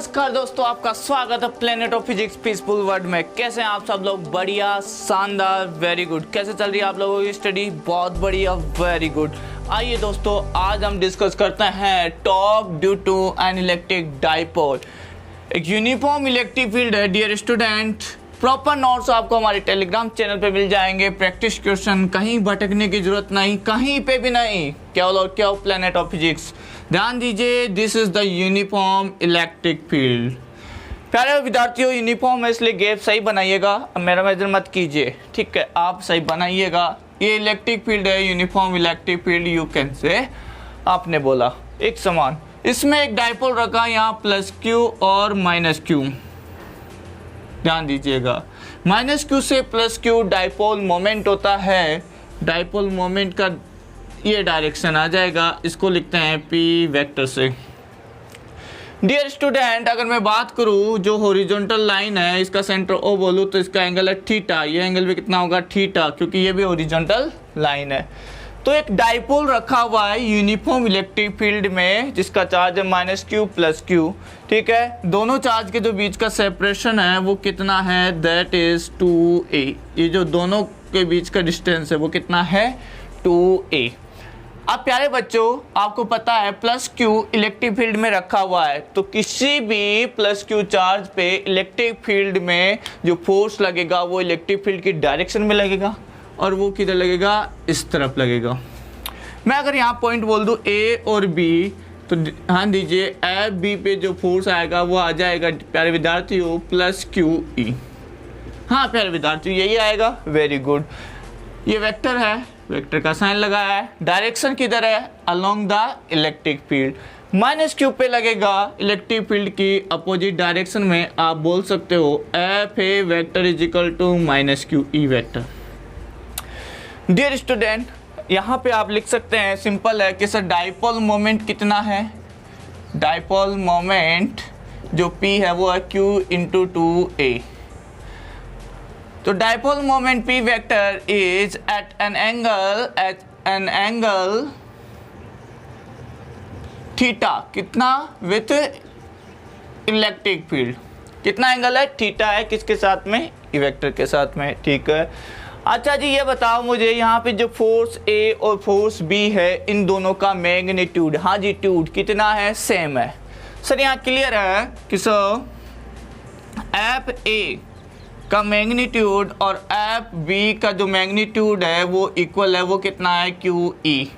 नमस्कार दोस्तों, आपका स्वागत है planet of physics peaceful world में। कैसे हैं आप सब लोग? बढ़िया, शानदार, वेरी गुड। कैसे चल रही है आप लोगों की स्टडी? बहुत बढ़िया, वेरी गुड। आइए दोस्तों, आज हम डिस्कस करते हैं torque due to an electric dipole. एक यूनिफॉर्म इलेक्ट्रिक फील्ड है डियर स्टूडेंट। प्रॉपर नोट्स आपको हमारे टेलीग्राम चैनल पे मिल जाएंगे। प्रैक्टिस क्वेश्चन, कहीं भटकने की जरूरत नहीं, कहीं पे भी नहीं, केवल और क्या प्लेनेट ऑफ फिजिक्स। ध्यान दीजिए, this is the uniform electric field. प्यारे विद्यार्थियों, यूनिफॉर्म है इसलिए गैप सही बनाइएगा, मेरा मेजर मत कीजिए, ठीक है? आप सही बनाइएगा। ये इलेक्ट्रिक फील्ड है, uniform electric field, you can से। आपने बोला एक समान, इसमें एक डाइपोल रखा, यहाँ प्लस क्यू और माइनस क्यू। ध्यान दीजिएगा, माइनस क्यू से प्लस क्यू डाइपोल मोमेंट होता है। डाइपोल मोमेंट का ये डायरेक्शन आ जाएगा, इसको लिखते हैं पी वेक्टर से। डियर स्टूडेंट, अगर मैं बात करूँ जो हॉरिजॉन्टल लाइन है, इसका सेंटर ओ बोलूँ तो इसका एंगल है थीटा। ये एंगल भी कितना होगा? थीटा, क्योंकि ये भी हॉरिजॉन्टल लाइन है। तो एक डाइपोल रखा हुआ है यूनिफॉर्म इलेक्ट्रिक फील्ड में, जिसका चार्ज है माइनस क्यू प्लस क्यू, ठीक है? दोनों चार्ज के जो बीच का सेपरेशन है वो कितना है? That is 2a। ये जो दोनों के बीच का डिस्टेंस है वो कितना है? 2a। अब प्यारे बच्चों, आपको पता है प्लस क्यू इलेक्ट्रिक फील्ड में रखा हुआ है, तो किसी भी प्लस क्यू चार्ज पे इलेक्ट्रिक फील्ड में जो फोर्स लगेगा वो इलेक्ट्रिक फील्ड की डायरेक्शन में लगेगा, और वो किधर लगेगा? इस तरफ लगेगा। मैं अगर यहाँ पॉइंट बोल दूँ ए और बी, तो ध्यान दीजिए, एफ बी पे जो फोर्स आएगा वो आ जाएगा प्यारे विद्यार्थियों प्लस क्यू ई। हाँ प्यारे विद्यार्थियों, यही आएगा, वेरी गुड। ये वेक्टर है, वेक्टर का साइन लगाया है, डायरेक्शन किधर है? Along the electric field. Minus q पे लगेगा इलेक्ट्रिक फील्ड की अपोजिट डायरेक्शन में। आप बोल सकते हो F A vector is equal to minus Q E vector. Dear student, यहाँ पे आप लिख सकते हैं, सिंपल है कि सर डाइपोल मोमेंट कितना है? डाइपोल मोमेंट जो P है वो है Q इंटू 2a। तो dipole moment P vector is at an angle theta. कितना? With electric field. कितना एंगल है? थीटा है। किसके साथ में? ई वेक्टर के साथ में, ठीक है? अच्छा जी, ये बताओ मुझे, यहाँ पे जो फोर्स A और फोर्स B है, इन दोनों का मैग्नीट्यूड, हाँ जी ट्यूड कितना है? सेम है। सर यहाँ क्लियर है कि सर एफ ए का मैग्नीट्यूड और एफ बी का जो मैग्नीट्यूड है वो इक्वल है। वो कितना है? Q E.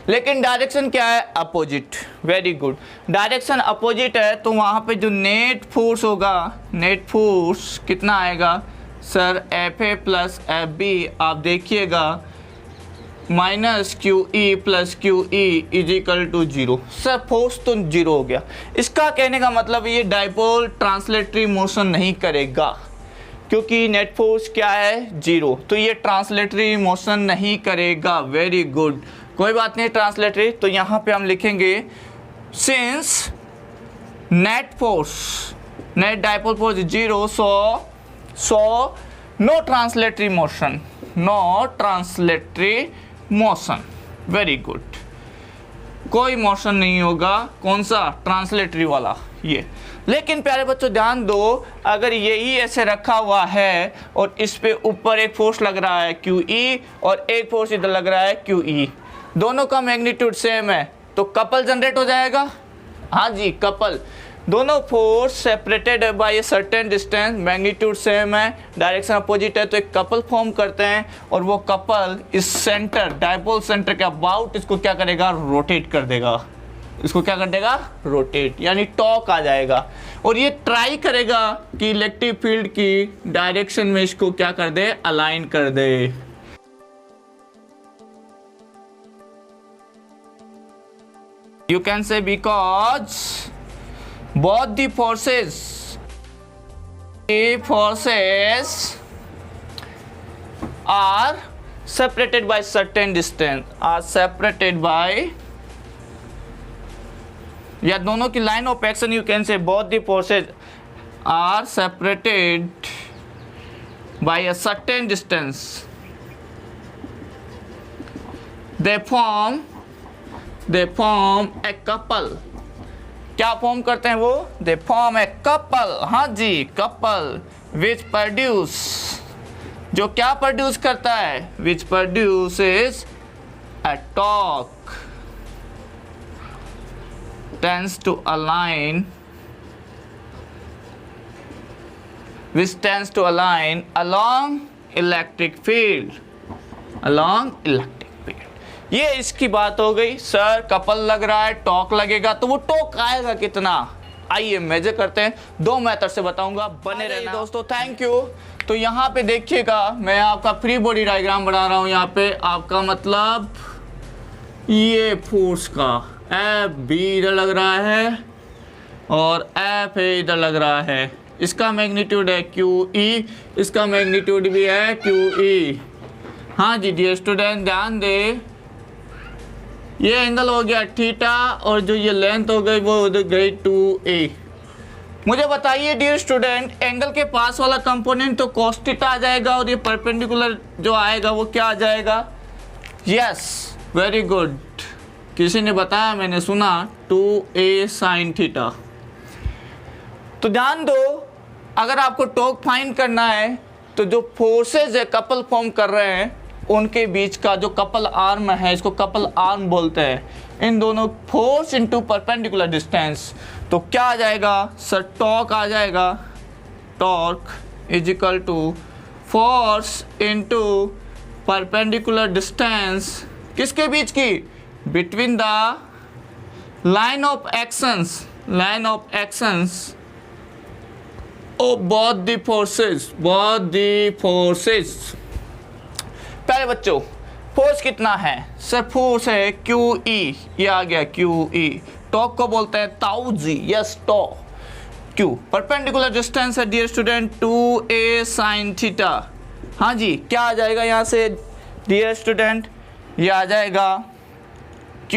लेकिन डायरेक्शन क्या है? Opposite. Very good, direction opposite है, तो वहाँ पे जो नेट फोर्स होगा, नेट फोर्स कितना आएगा? Sir F A plus F B, आप देखिएगा, minus Q E plus q E is equal to 0। Sir force तो 0 हो गया। इसका कहने का मतलब ये डाइपोल ट्रांसलेटरी मोशन नहीं करेगा, क्योंकि नेट फोर्स क्या है? 0, तो ये ट्रांसलेटरी मोशन नहीं करेगा। वेरी गुड, कोई बात नहीं ट्रांसलेटरी। तो यहाँ पे हम लिखेंगे since net force, net dipole force 0, so no translatory motion, no translatory motion. Very good, कोई मोशन नहीं होगा। कौन सा? ट्रांसलेटरी वाला ये। लेकिन प्यारे बच्चों ध्यान दो, अगर यही ऐसे रखा हुआ है और इस पे ऊपर एक फोर्स लग रहा है क्यू ई और एक फोर्स इधर लग रहा है क्यू ई, दोनों का मैग्नीट्यूड सेम है, तो कपल जनरेट हो जाएगा। हाँ जी, कपल। दोनों फोर्स सेपरेटेड है by a certain distance, magnitude same है, डायरेक्शन अपोजिट है, तो एक कपल फॉर्म करते हैं, और वो कपल इस सेंटर, डाइपोल सेंटर के अबाउट इसको क्या करेगा? रोटेट कर देगा। इसको क्या कर देगा? रोटेट, यानी टॉर्क आ जाएगा। और ये ट्राई करेगा कि इलेक्ट्रिक फील्ड की डायरेक्शन में इसको क्या कर दे? अलाइन कर दे। You can say because both the forces are separated by certain distance, are separated by, या दोनों की line of action, you can से both the forces are separated by a certain distance, they form a couple, क्या form करते हैं वो? They form a couple. हाँ जी, कपल विच प्रोड्यूस, जो क्या प्रोड्यूस करता है? Which produces a torque tends to align, which tends to align along electric field, along electric field। ये इसकी बात हो गई। सर कपल लग रहा है, टॉक लगेगा, तो वो टॉक आएगा कितना? आइए मेजर करते हैं, 2 मेथड से बताऊंगा, बने रहना दोस्तों। Thank you. तो यहाँ पे देखिएगा, मैं आपका फ्री बॉडी डायग्राम बना रहा हूँ। यहाँ पे आपका मतलब ये फोर्स का एफ बी इधर लग रहा है और एफ ए इधर लग रहा है। इसका मैग्नीट्यूड है क्यू ई, इसका मैग्नीट्यूड भी है क्यू ई। हाँ जी डियर स्टूडेंट, ध्यान दे, ये एंगल हो गया थीटा और जो ये लेंथ हो गई वो उधर गई 2a। मुझे बताइए डियर स्टूडेंट, एंगल के पास वाला कंपोनेंट तो cos थीटा आ जाएगा और ये परपेंडिकुलर जो आएगा वो क्या आ जाएगा? Yes, very good. किसी ने बताया, मैंने सुना 2a sin थीटा। तो ध्यान दो, अगर आपको टॉर्क फाइंड करना है तो जो फोर्सेज है कपल फॉर्म कर रहे हैं उनके बीच का जो कपल आर्म है, इसको कपल आर्म बोलते हैं। इन दोनों फोर्स इनटू परपेंडिकुलर डिस्टेंस, तो क्या आ जाएगा सर? टॉर्क आ जाएगा। Torque is equal to force into perpendicular distance, किसके बीच की? Between the line of actions, line of actions of both the forces, both the forces. पहले बच्चों फोर्स कितना है? सर फोर्स है क्यू ई, ये आ गया क्यू ई। टॉर्क को बोलते हैं ताऊ जी, yes tau q. Perpendicular distance है डियर स्टूडेंट 2a sin थीटा। हाँ जी, क्या आ जाएगा यहाँ से डियर स्टूडेंट? ये आ जाएगा q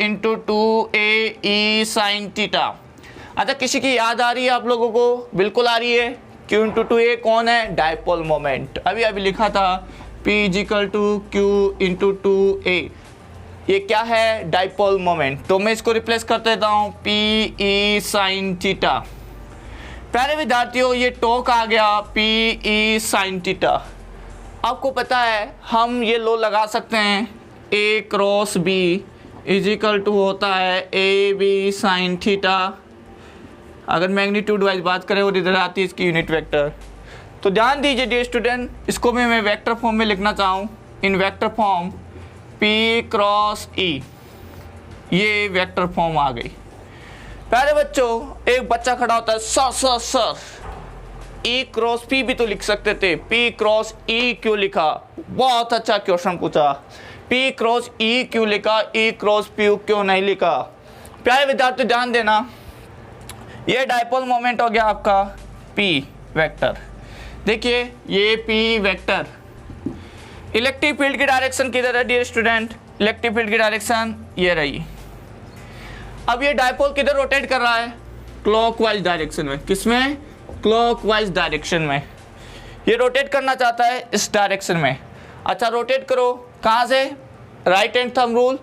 into 2a sin theta. अच्छा, किसी की याद आ रही है आप लोगों को? बिल्कुल आ रही है। q इंटू 2a कौन है? Dipole moment. अभी अभी लिखा था P is equal to q into 2a। ये क्या है? Dipole moment. तो मैं इसको रिप्लेस कर देता हूँ P e sin थीटा। प्यारे विद्यार्थियों, ये टॉर्क आ गया P e sin थीटा। आपको पता है हम ये लो लगा सकते हैं A cross B is equal to होता है ए बी साइन थीटा। अगर मैग्नीट्यूड वाइज बात करें और इधर आती है इसकी यूनिट वेक्टर। तो ध्यान दीजिए डियर स्टूडेंट, इसको मैं वेक्टर फॉर्म में लिखना चाहूँ। इन vector form P cross E, ये वेक्टर फॉर्म आ गई। प्यारे बच्चों, एक बच्चा खड़ा होता है, सर E क्रॉस P भी तो लिख सकते थे, P क्रॉस E क्यों लिखा? बहुत अच्छा क्वेश्चन पूछा। P क्रॉस E क्यों लिखा? E क्रॉस P क्यों नहीं लिखा? प्यारे विद्यार्थी ध्यान देना, ये डायपोल मोमेंट हो गया आपका P वेक्टर। देखिए ये P वेक्टर, इलेक्ट्रिक फील्ड की डायरेक्शन किधर है डियर स्टूडेंट? इलेक्ट्रिक फील्ड की डायरेक्शन ये रही। अब ये डायपोल किधर रोटेट कर रहा है? क्लॉकवाइज डायरेक्शन में। किसमें? क्लॉकवाइज डायरेक्शन में। ये रोटेट करना चाहता है इस डायरेक्शन में। अच्छा, रोटेट करो कहाँ से? राइट हैंड थंब रूल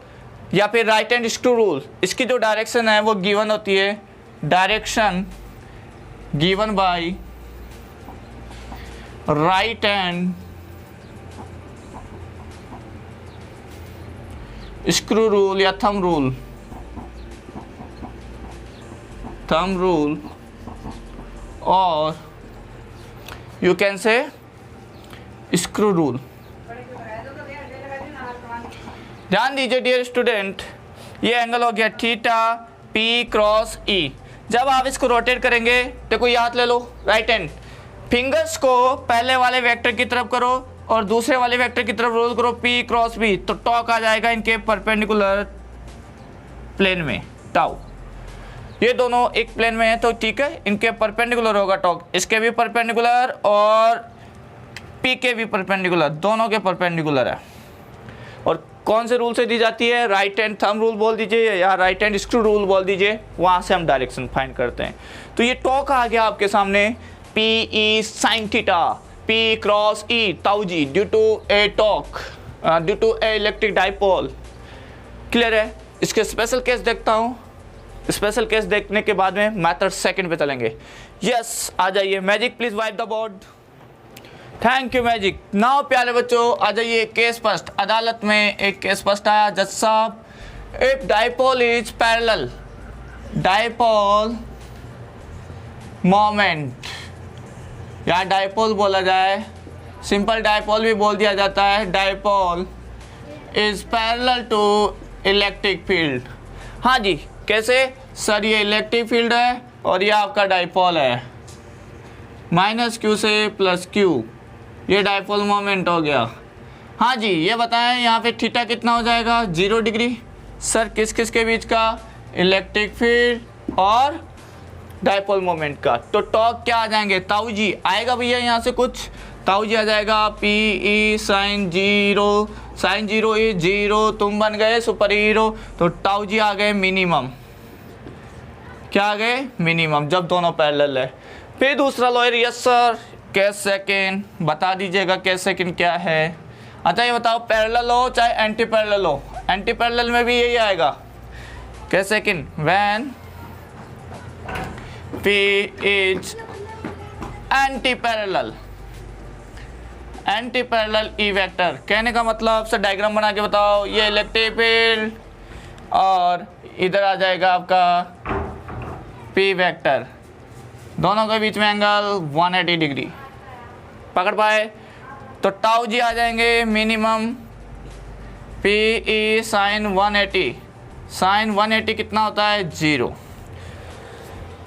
या फिर राइट हैंड स्क्रू रूल। इसकी जो डायरेक्शन है वो गिवन होती है, direction given by right hand screw rule या थंब रूल और यू कैन से स्क्रू रूल। ध्यान दीजिए डियर स्टूडेंट, ये एंगल हो गया थीटा P क्रॉस E। जब आप इसको रोटेट करेंगे, देखो ये हाथ ले लो, राइट हैंड, फिंगर्स को पहले वाले वेक्टर की तरफ करो और दूसरे वाले वेक्टर की तरफ रोल करो P क्रॉस B, तो टॉर्क आ जाएगा इनके परपेंडिकुलर प्लेन में, टाउ। ये दोनों एक प्लेन में है तो ठीक है, इनके परपेंडिकुलर होगा टॉर्क, इसके भी परपेंडिकुलर और P के भी परपेंडिकुलर, दोनों के परपेंडिकुलर है। और कौन से रूल से दी जाती है? राइट हैंड थंब रूल बोल दीजिए या राइट हैंड स्क्रू रूल बोल दीजिए, वहाँ से हम डायरेक्शन फाइंड करते हैं। तो ये टॉर्क आ गया आपके सामने P e sin theta, P cross E tau जी, due to a torque, due to a electric dipole. Clear है? इसके स्पेशल केस देखता हूँ। स्पेशल केस देखने के बाद में मेथड सेकंड पे चलेंगे। यस, आ जाइए magic, please wipe the board. Thank you magic. Now प्यारे बच्चों आ जाइए केस फर्स्ट। अदालत में एक केस फर्स्ट आया, जज साहब, if dipole is parallel, dipole moment या डाइपोल बोला जाए, सिंपल डाइपोल भी बोल दिया जाता है, dipole is parallel to electric field. हाँ जी, कैसे सर? ये इलेक्ट्रिक फील्ड है और ये आपका डाइपोल है, माइनस क्यू से प्लस क्यू, ये डाइपोल मोमेंट हो गया। हाँ जी, ये बताएं यहाँ पे थीटा कितना हो जाएगा? 0 डिग्री। सर किस किस के बीच का? इलेक्ट्रिक फील्ड और डाइपोल मोमेंट का। तो टॉर्क क्या आ जाएंगे? ताऊ जी आएगा भैया, यहाँ से कुछ ताऊ जी आ जाएगा, P E sine zero, sine zero E zero, तुम बन गए सुपर हीरो। तो ताऊ जी आ गए मिनिमम। क्या आ गए? मिनिमम, जब दोनों पैरेलल है। फिर दूसरा lawyer, yes sir, case second बता दीजिएगा, केस सेकंड क्या है? अच्छा ये बताओ, पैरेलल हो चाहे एंटी पैरेलल हो? एंटी पैरेलल में भी यही आएगा। Case second, when P is anti parallel, anti parallel E vector. कहने का मतलब सर डायग्राम बना के बताओ, ये इलेक्ट्रिक फील्ड और इधर आ जाएगा आपका P वेक्टर, दोनों के बीच में एंगल 180 डिग्री। पकड़ पाए? तो टाउ जी आ जाएंगे minimum, P E sine 180, sine 180 कितना होता है? 0।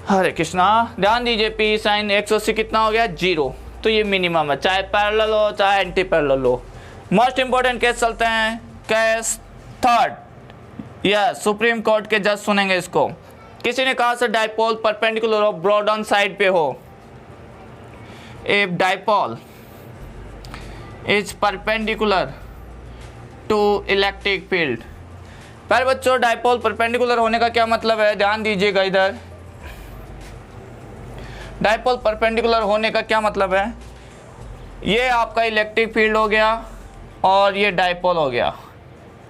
हरे कृष्णा, ध्यान दीजिए, पी साइन 180 कितना हो गया? 0। तो ये मिनिमम है, चाहे पैरेलल हो चाहे एंटी पैरेलल हो। मोस्ट इंपॉर्टेंट केस चलते हैं, case third. Yes, Supreme Court के जज सुनेंगे इसको। किसी ने कहा सर डाइपोल परपेंडिकुलर हो, ब्रॉड ऑन साइड पे हो। If dipole is perpendicular to electric field. पहले बच्चों, डाइपोल परपेंडिकुलर होने का क्या मतलब है? ध्यान दीजिएगा इधर, डाइपोल परपेंडिकुलर होने का क्या मतलब है? ये आपका इलेक्ट्रिक फील्ड हो गया और ये डाइपोल हो गया,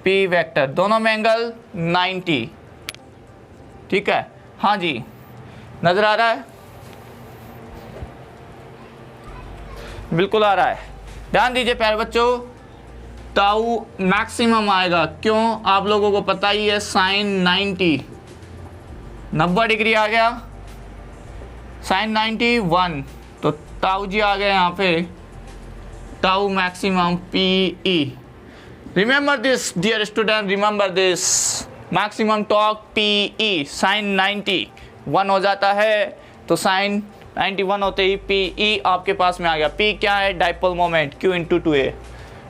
पी वेक्टर, दोनों में एंगल 90। ठीक है? हाँ जी, नजर आ रहा है? बिल्कुल आ रहा है। ध्यान दीजिए प्यारे बच्चों, टाउ मैक्सिमम आएगा, क्यों? आप लोगों को पता ही है, साइन 90 डिग्री आ गया, साइन 91, तो टाउ जी आ गया यहाँ पे, tau maximum P E. Remember this dear student, remember this, maximum torque P E sine 91 हो जाता है, तो साइन 91 होते ही पी ई आपके पास में आ गया। पी क्या है? Dipole moment, Q × 2A।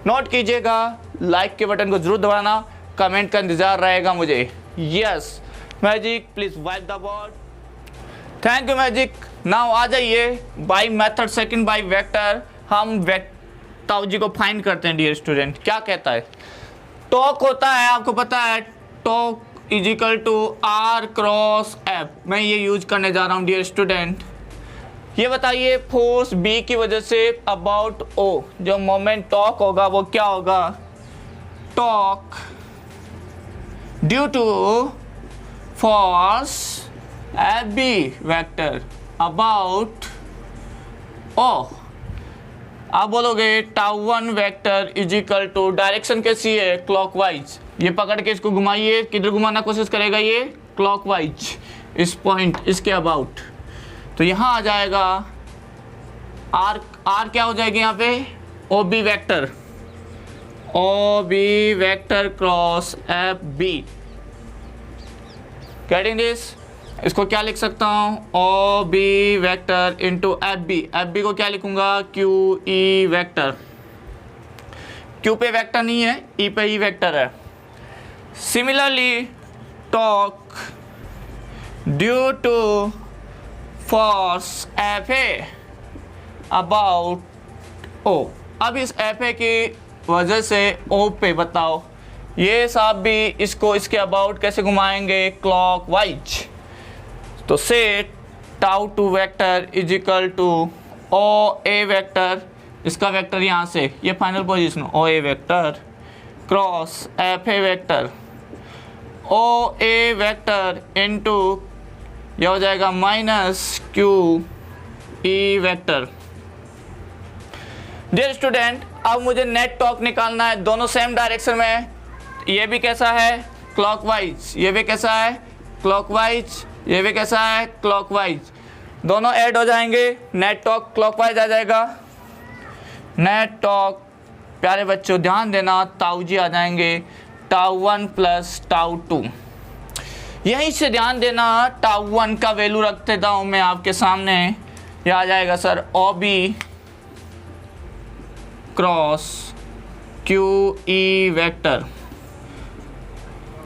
Note कीजिएगा, लाइक के बटन को जरूर दबाना, कमेंट का इंतजार रहेगा मुझे। Yes magic, please wipe the board. Thank you magic. Now आ जाइए by method second, by vector. हम ताऊ जी को फाइंड करते हैं डियर स्टूडेंट। क्या कहता है? टॉर्क होता है, आपको पता है, torque is equal to R क्रॉस F। मैं ये यूज करने जा रहा हूँ डियर स्टूडेंट। ये बताइए, फोर्स B की वजह से अबाउट O जो मोमेंट टॉर्क होगा वो क्या होगा? Torque due to force FB vector about O। आप बोलोगे tau 1 vector is equal to, direction कैसी है? क्लॉकवाइज। ये पकड़ के इसको घुमाइए, किधर घुमाना कोशिश करेगा? ये क्लॉकवाइज, इस पॉइंट, इसके अबाउट। तो यहाँ आ जाएगा आर क्या हो जाएगी यहाँ पे? OB vector, OB vector cross FB। Getting this? इसको क्या लिख सकता हूँ? OB vector into FB। FB को क्या लिखूंगा? QE vector. Q पे वेक्टर नहीं है, E पे ही वेक्टर है। Similarly torque due to force FA about O। अब इस FA की वजह से O पे बताओ, ये साहब भी इसको इसके अबाउट कैसे घुमाएंगे? क्लॉकवाइज। तो से tau 2 vector is equal to OA vector, इसका वेक्टर यहाँ से, ये final position OA vector cross FA vector. O A vector into यह हो जाएगा minus Q E vector. Dear student, अब मुझे नेट टॉर्क निकालना है, दोनों सेम डायरेक्शन में। ये भी कैसा है? क्लॉकवाइज। ये भी कैसा है? क्लॉकवाइज। ये भी कैसा है? क्लॉकवाइज। दोनों ऐड हो जाएंगे, नेट टॉर्क क्लॉकवाइज आ जाएगा। नेट टॉर्क प्यारे बच्चों ध्यान देना, ताऊ जी आ जाएंगे, टाउ 1 प्लस टाउ 2। यहीं से ध्यान देना, टाउ 1 का वैल्यू रख देता हूँ मैं आपके सामने। यह आ जाएगा sir O B cross Q E vector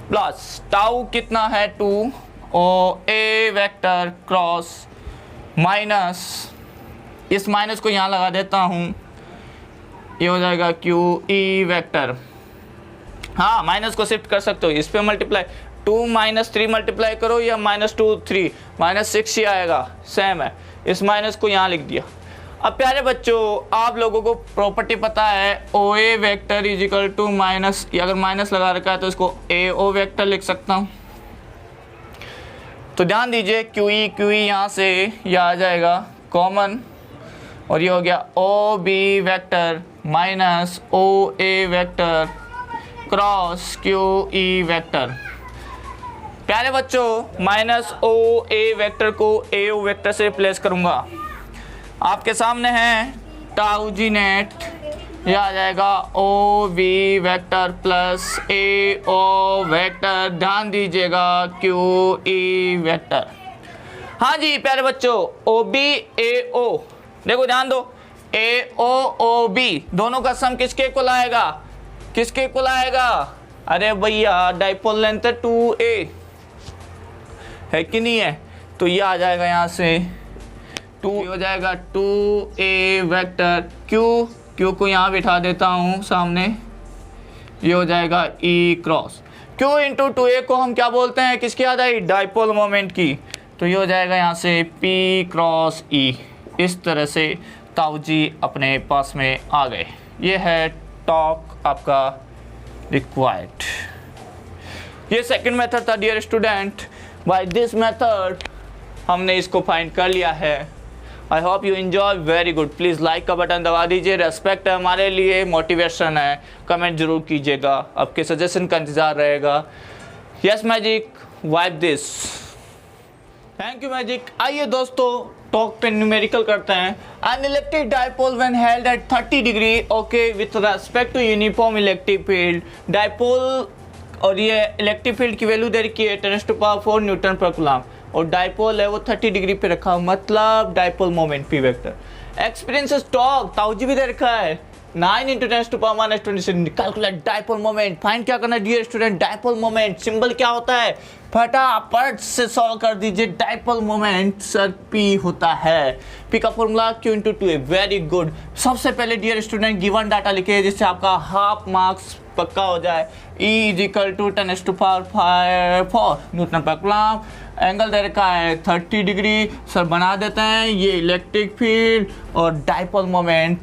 plus tau कितना है 2 O A vector cross minus, इस माइनस को यहाँ लगा देता हूँ, ये हो जाएगा क्यू ई वेक्टर। हाँ माइनस को शिफ्ट कर सकते हो, इस पे मल्टीप्लाई 2 माइनस 3 मल्टीप्लाई करो या -2 3 -6 ही आएगा, सेम है। इस माइनस को यहाँ लिख दिया। अब प्यारे बच्चों आप लोगों को प्रॉपर्टी पता है, O A vector is equal to minus, अगर माइनस लगा रखा है तो इसको ए ओ वेक्टर लिख सकता हूँ। तो ध्यान दीजिए क्यू ई यहाँ से यह आ जाएगा कॉमन, और ये हो गया O B vector minus O A vector cross Q E vector. प्यारे बच्चों माइनस ओ ए वेक्टर को ए ओ वेक्टर से रिप्लेस करूँगा। आपके सामने है टाउ जी नेट, यह आ जाएगा ओ वी वेक्टर प्लस ए ओ वेक्टर, ध्यान दीजिएगा क्यू ई वेक्टर। हाँ जी प्यारे बच्चों ओ बी ए ओ, देखो ध्यान दो, ए ओ बी दोनों का सम किसके इक्वल आएगा? किसके इक्वल आएगा? अरे भैया डाइपोल लेंथ 2a है कि नहीं है? तो ये आ जाएगा यहाँ से 2 हो जाएगा 2a वेक्टर क्यू को यहाँ बिठा देता हूँ सामने, ये हो जाएगा e cross Q into 2a को हम क्या बोलते हैं? किसकी याद आई? डाइपोल मोमेंट की। तो ये हो जाएगा यहाँ से p क्रॉस e। इस तरह से ताऊ जी अपने पास में आ गए। ये है टॉर्क आपका रिक्वायर्ड। ये सेकंड मेथड था dear student. By this method हमने इसको फाइंड कर लिया है। I hope you enjoy, very good. Please like का बटन दबा दीजिए, रेस्पेक्ट है हमारे लिए, मोटिवेशन है। कमेंट जरूर कीजिएगा, आपके सजेशन का इंतज़ार रहेगा। Yes magic, wipe this. Thank you magic. आइए दोस्तों टॉक पे न्यूमेरिकल करते हैं। An electric dipole when held at 30 degree okay with respect to uniform electric field, dipole और ये इलेक्ट्रिक फील्ड की वैल्यू दे रखी है 10⁴ न्यूटन पर कूलम, और डाइपोल है वो 30 डिग्री पे रखा, मतलब dipole moment P vector. Experience talk ताऊ जी भी दे रखा है 9 × 10⁻26। Calculate dipole moment. फाइंड क्या करना है dear student? Dipole moment symbol क्या होता है? फटाफट से सॉल्व कर दीजिए। डाइपोल मोमेंट सर पी होता है, पी का formula Q × 2a। Very good. सबसे पहले डियर स्टूडेंट गिवन डाटा लिखिए जिससे आपका हाफ मार्क्स पक्का हो जाए। E = 10⁴ न्यूटन पर कूलम। एंगल दे रखा है 30 डिग्री। सर बना देते हैं, ये इलेक्ट्रिक फील्ड और डाइपोल मोमेंट,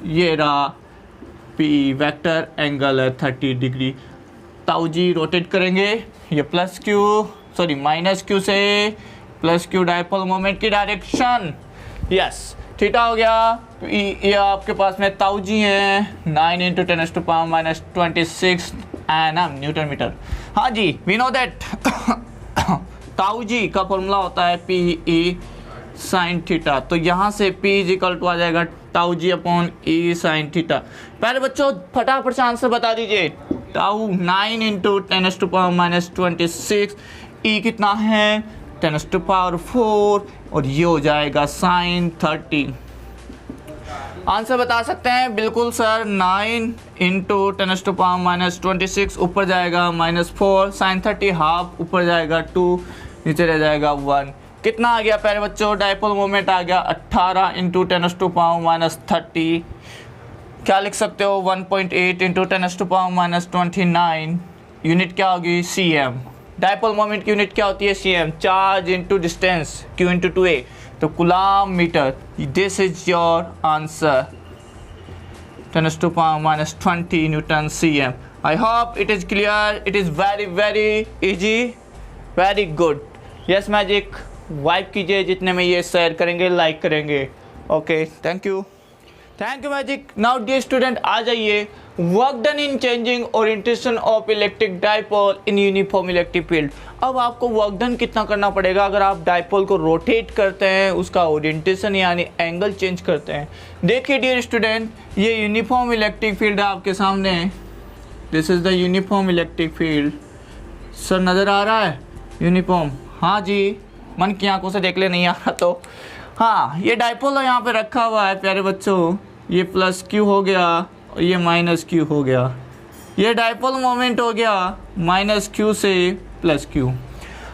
ये रहा पी वेक्टर, एंगल है 30 डिग्री। ताऊ जी रोटेट करेंगे, ये plus Q sorry minus Q से प्लस क्यू डाइपोल मोमेंट की डायरेक्शन। यस थीटा हो गया। ये आपके पास में ताऊ जी हैं 9 × 10⁻26 Nm न्यूटन मीटर। हाँ जी वी नो दैट ताऊ जी का फॉर्मूला होता है पी ई साइन थीटा। तो यहाँ से P = आ जाएगा टाउ जी अपॉन ई साइन थीटा। पहले बच्चों फटाफट से आंसर बता दीजिए। टाउ 9 × 10⁻26, ई कितना है 10⁴, और ये हो जाएगा साइन 30। आंसर बता सकते हैं? बिल्कुल सर। 9 × 10⁻26 ऊपर जाएगा -4, साइन 30 हाफ ऊपर जाएगा 2, नीचे रह जाएगा 1। कितना आ गया प्यारे बच्चों? डाइपोल मोमेंट आ गया 18 × 10⁻30। क्या लिख सकते हो? 1.8 × 10⁻29। यूनिट क्या होगी? cm। डाइपोल मोमेंट की यूनिट क्या होती है? cm। Charge into distance q × 2a, तो coulomb metre. This is your answer 10⁻20 newton cm। I hope it is clear, it is very very easy, very good. Yes magic, wipe कीजिए जितने में ये share करेंगे, like करेंगे। Okay, thank you magic. Now dear student, आ जाइए। Work done in changing orientation of electric dipole in uniform electric field. अब आपको वर्क डन कितना करना पड़ेगा अगर आप डाइपोल को रोटेट करते हैं, उसका ओरिएंटेशन यानी एंगल चेंज करते हैं। देखिए डियर स्टूडेंट, ये यूनिफॉर्म इलेक्ट्रिक फील्ड आपके सामने, this is the uniform electric field. Sir नज़र आ रहा है यूनिफॉर्म? हाँ जी, मन की आंखों से देख ले, नहीं आ रहा तो हाँ। ये डाइपोल यहाँ पे रखा हुआ है प्यारे बच्चों, ये प्लस क्यू हो गया और ये माइनस क्यू हो गया। ये डाइपोल मोमेंट हो गया माइनस क्यू से प्लस क्यू।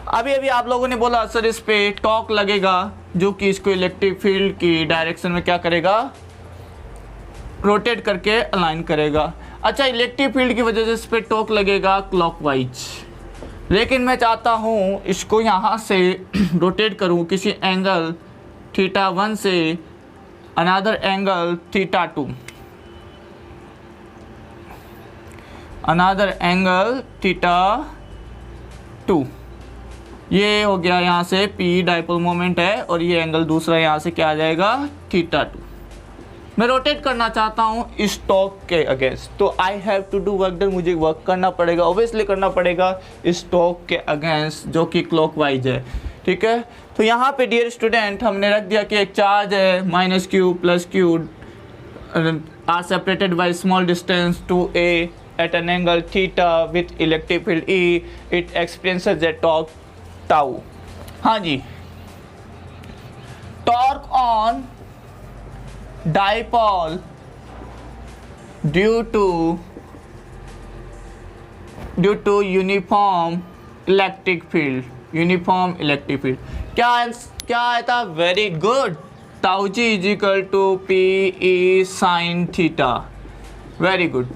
अभी अभी आप लोगों ने बोला सर इस पे टॉर्क लगेगा, जो कि इसको इलेक्ट्रिक फील्ड की डायरेक्शन में क्या करेगा, रोटेट करके अलाइन करेगा। अच्छा, इलेक्ट्रिक फील्ड की वजह से इस पे टॉर्क लगेगा क्लॉकवाइज, लेकिन मैं चाहता हूँ इसको यहाँ से रोटेट करूँ किसी एंगल θ1 से अनदर एंगल θ2, अनदर एंगल θ2। ये हो गया यहाँ से P डाइपोल मोमेंट है और ये एंगल दूसरा यहाँ से क्या आ जाएगा, θ2। मैं रोटेट करना चाहता हूँ इस टॉर्क के अगेंस्ट, तो I have to do work done, मुझे वर्क करना पड़ेगा, ऑब्वियसली करना पड़ेगा इस टॉर्क के अगेंस्ट जो कि क्लॉकवाइज है। ठीक है, तो यहाँ पे डियर स्टूडेंट हमने रख दिया कि एक चार्ज है minus Q plus Q are separated by small distance two A at an angle theta with electric field E, it experiences the torque tau. हाँ जी, torque on dipole due to uniform electric field, uniform electric field क्या आया था, very good, tau जी is equal to P E sine theta. Very good.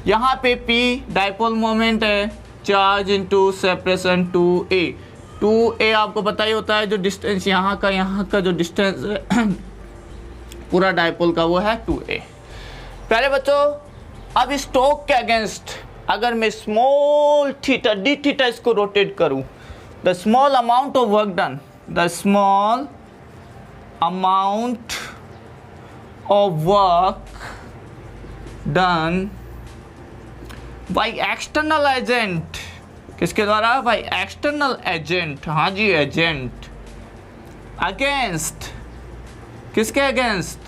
यहाँ पे P dipole moment है, charge into separation 2a। 2a आपको पता ही होता है, जो डिस्टेंस यहाँ का जो डिस्टेंस है पूरा डाइपोल का वो है 2a। पहले बच्चों, अब इस टॉर्क के अगेंस्ट अगर मैं स्मॉल थीटा डी थीटा इसको रोटेट करूं, the small amount of work done, the small amount of work done by external agent, किसके द्वारा, बाय एक्सटर्नल एजेंट। हाँ जी, एजेंट अगेंस्ट, किसके against,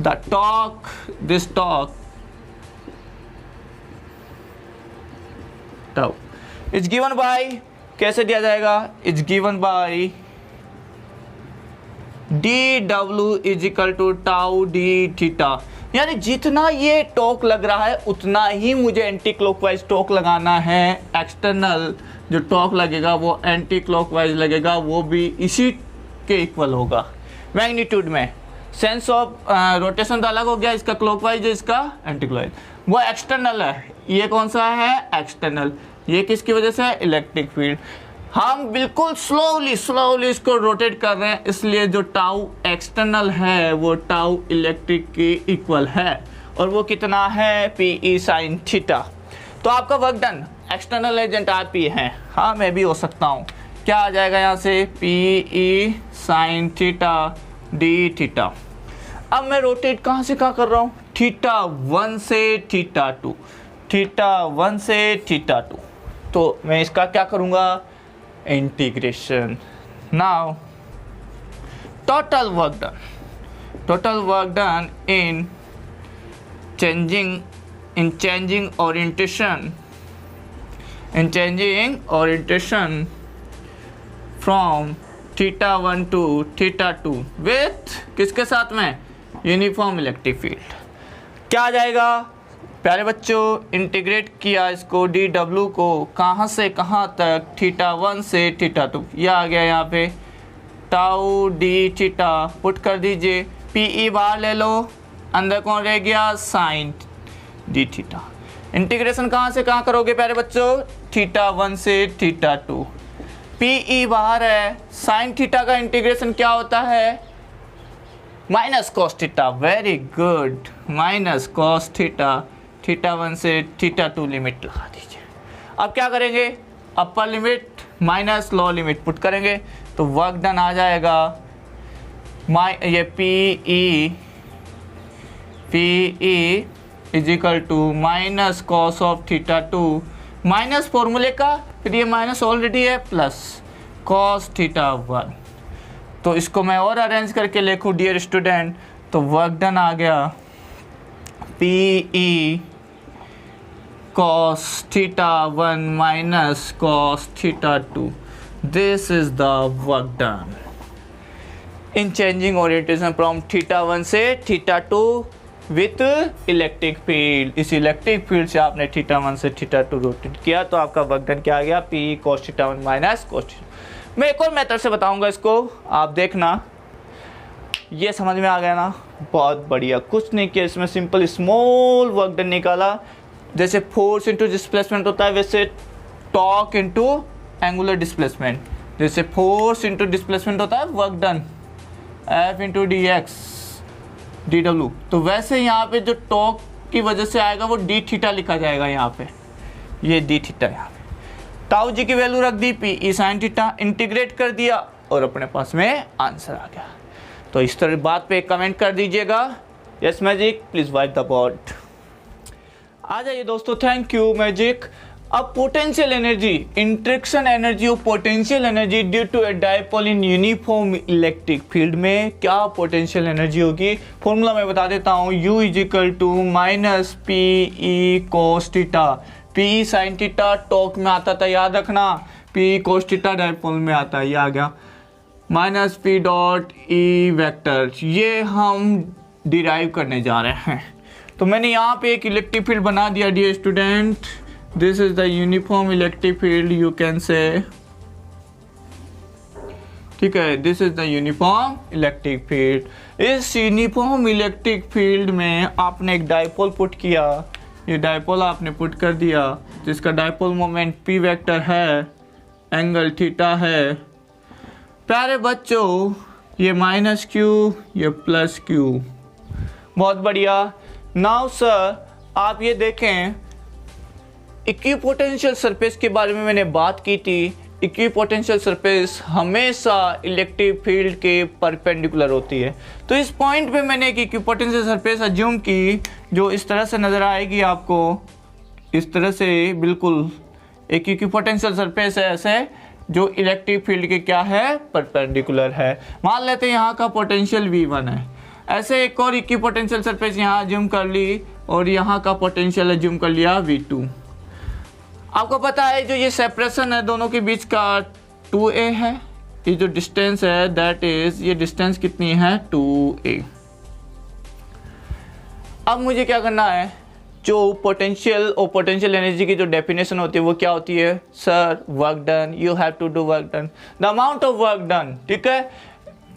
the torque, this torque tau is given by, कैसे दिया जाएगा, is given by D W is equal to tau D theta. यानी जितना ये टॉर्क लग रहा है उतना ही मुझे एंटी क्लॉकवाइज टॉर्क लगाना है। एक्सटर्नल जो टॉर्क लगेगा वो एंटी क्लॉकवाइज लगेगा, वो भी इसी के इक्वल होगा मैग्नीट्यूड में। सेंस ऑफ रोटेशन तो अलग हो गया, इसका क्लॉकवाइज इसका एंटी क्लॉकवाइज, वो एक्सटर्नल है। ये कौन सा है, एक्सटर्नल। ये किसकी वजह से, इलेक्ट्रिक फील्ड। हम बिल्कुल स्लोली इसको रोटेट कर रहे हैं, इसलिए जो टाउ एक्सटर्नल है वो टाउ इलेक्ट्रिक के इक्वल है, और वो कितना है, पी ई साइन थीटा। तो आपका वर्क डन, एक्सटर्नल एजेंट आप ही हैं, हाँ मैं भी हो सकता हूँ। क्या आ जाएगा यहाँ से, P E sine theta D theta. अब मैं रोटेट कहाँ से कहाँ कर रहा हूँ, θ1 से θ2, θ1 से θ2। तो मैं इसका क्या करूँगा, integration. Now total work done in changing orientation from θ1 to θ2 with किसके साथ में, यूनिफॉर्म इलेक्ट्रिक फील्ड। क्या आ जाएगा प्यारे बच्चों, इंटीग्रेट किया इसको डी डब्ल्यू को कहाँ से कहाँ तक, θ1 से θ2। यह आ गया यहाँ पे टाउ डी थीटा, पुट कर दीजिए, पी ई बाहर ले लो, अंदर कौन रह गया, साइन डी थीटा। इंटीग्रेशन कहाँ से कहाँ करोगे प्यारे बच्चों, θ1 से θ2, पी ई बाहर है, साइन थीटा का इंटीग्रेशन क्या होता है, minus cos theta. Very good, minus cos theta θ1 से θ2 लिमिट लगा दीजिए। अब क्या करेंगे, upper limit minus lower limit put करेंगे तो वर्क डन आ जाएगा ये PE is equal to minus cos of θ2 minus फॉर्मूले का, फिर ये माइनस ऑलरेडी है, प्लस कॉस θ1। तो इसको मैं और अरेंज करके लिखूँ डियर स्टूडेंट, तो वर्क डन आ गया PE cos θ1 minus cos θ2. This is the work done in changing orientation from θ1 से θ2 with इलेक्ट्रिक फील्ड। इस इलेक्ट्रिक फील्ड से आपने θ1 से θ2 रोटेट किया तो आपका वर्क डन क्या आ गया, PE cos θ1 minus cos θ2। मैं एक और मेथड से बताऊंगा इसको, आप देखना। ये समझ में आ गया ना, बहुत बढ़िया। कुछ नहीं किया इसमें, सिंपल स्मॉल वर्क डन निकाला। जैसे फोर्स इंटू डिस्प्लेसमेंट होता है वैसे टॉर्क इंटू एंगुलर डिस्प्लेसमेंट, जैसे फोर्स इंटू डिस्प्लेसमेंट होता है work done F into D x D W, तो वैसे यहाँ पे जो टॉर्क की वजह से आएगा वो डी थीटा लिखा जाएगा यहाँ पे, ये डी थीटा यहाँ पे। टाउ जी की वैल्यू रख दी PE sin थीटा, इंटीग्रेट कर दिया और अपने पास में आंसर आ गया। तो इस तरह बात पे कमेंट कर दीजिएगा। Yes magic, please wipe the board. आ जाइए दोस्तों, थैंक यू मैजिक। अब पोटेंशियल एनर्जी, इंट्रैक्शन एनर्जी और potential energy due to a dipole in uniform electric field में क्या पोटेंशियल एनर्जी होगी। फॉर्मूला मैं बता देता हूँ, U is equal to minus PE cos theta. PE sin theta torque में आता था, याद रखना। PE cos थीटा डायपोल में आता है, ये आ गया। Minus P dot E vector, ये हम डिराइव करने जा रहे हैं। तो मैंने यहाँ पे एक इलेक्ट्रिक फील्ड बना दिया dear student. This is the uniform electric field, you can say, ठीक है। This is the uniform electric field. इस यूनिफॉर्म इलेक्ट्रिक फील्ड में आपने एक डायपोल पुट किया, ये डायपोल आपने पुट कर दिया जिसका डायपोल मोमेंट P वेक्टर है, एंगल थीटा है। प्यारे बच्चों, ये माइनस Q, ये प्लस Q, बहुत बढ़िया। नाउ सर आप ये देखें, इक्विपोटेंशियल सरफेस के बारे में मैंने बात की थी। इक्विपोटेंशियल सरफेस हमेशा इलेक्ट्रिक फील्ड के परपेंडिकुलर होती है। तो इस पॉइंट पे मैंने एक इक्विपोटेंशियल सरफेस अज्यूम की जो इस तरह से नज़र आएगी आपको, इस तरह से बिल्कुल एक इक्विपोटेंशियल सरफेस है ऐसे, जो इलेक्ट्रिक फील्ड के क्या है, परपेंडिकुलर है। मान लेते हैं यहाँ का पोटेंशियल V1 है। ऐसे एक और इक्विपोटेंशियल सरफेस यहाँ अज्यूम कर ली और यहाँ का पोटेंशियल अज्यूम कर लिया V2। आपको पता है जो ये सेपरेशन है दोनों के बीच का 2a है, ये जो डिस्टेंस है दैट इज, ये डिस्टेंस कितनी है 2a। अब मुझे क्या करना है, जो पोटेंशियल और पोटेंशियल एनर्जी की जो डेफिनेशन होती है वो क्या होती है sir, work done. You have to do work done, the amount of work done, ठीक है,